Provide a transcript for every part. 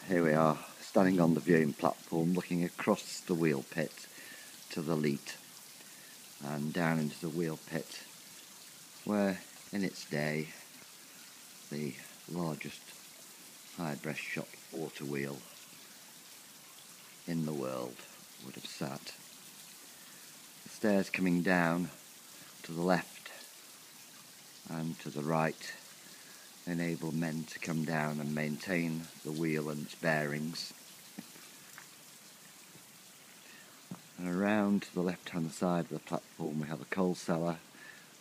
Here we are, standing on the viewing platform, looking across the wheel pit to the Leat and down into the wheel pit, where in its day the largest high breast shot water wheel in the world would have sat. The stairs coming down to the left and to the right enable men to come down and maintain the wheel and its bearings. And around to the left hand side of the platform we have a coal cellar,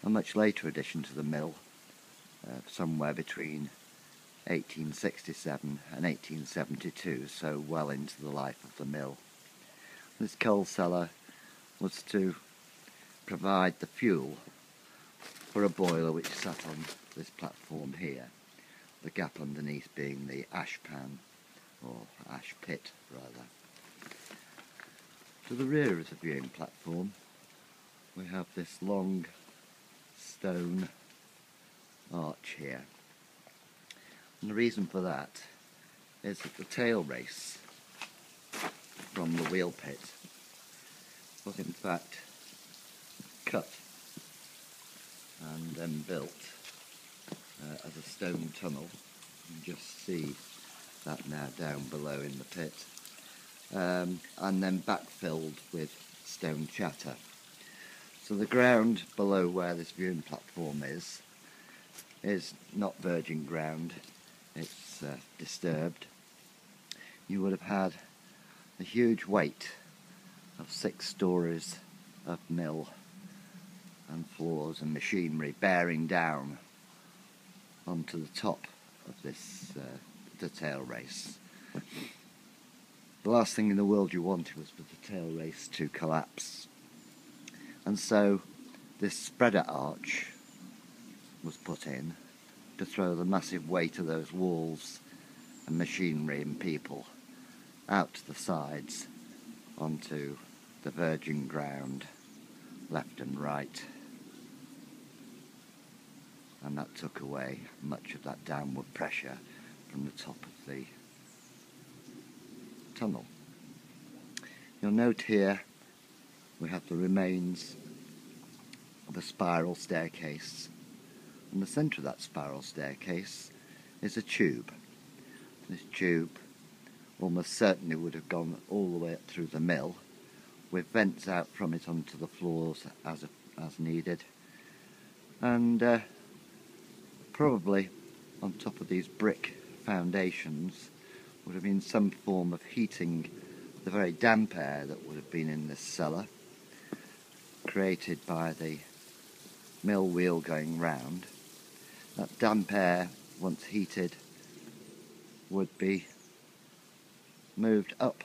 a much later addition to the mill, somewhere between 1867 and 1872, so well into the life of the mill. This coal cellar was to provide the fuel for a boiler which sat on this platform here, the gap underneath being the ash pan, or ash pit rather. To the rear of the viewing platform we have this long stone arch here, and the reason for that is that the tail race from the wheel pit was in fact cut and then built as a stone tunnel. You can just see that now down below in the pit, and then backfilled with stone chatter. So the ground below where this viewing platform is not virgin ground, it's disturbed. You would have had a huge weight of 6 stories of mill and floors and machinery bearing down onto the top of this the tail race. The last thing in the world you wanted was for the tail race to collapse, and so this spreader arch was put in to throw the massive weight of those walls and machinery and people out to the sides onto the virgin ground left and right, and that took away much of that downward pressure from the top of the tunnel. You'll note here we have the remains of a spiral staircase. In the centre of that spiral staircase is a tube. This tube almost certainly would have gone all the way up through the mill, with vents out from it onto the floors as needed, and probably on top of these brick foundations would have been some form of heating the very damp air that would have been in this cellar, created by the mill wheel going round. That damp air, once heated, would be moved up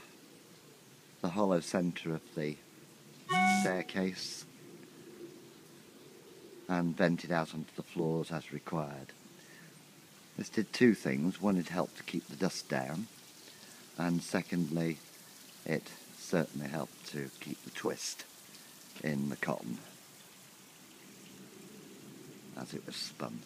the hollow centre of the staircase and vented out onto the floors as required. This did 2 things. One, it helped to keep the dust down, and secondly, it certainly helped to keep the twist in the cotton as it was spun.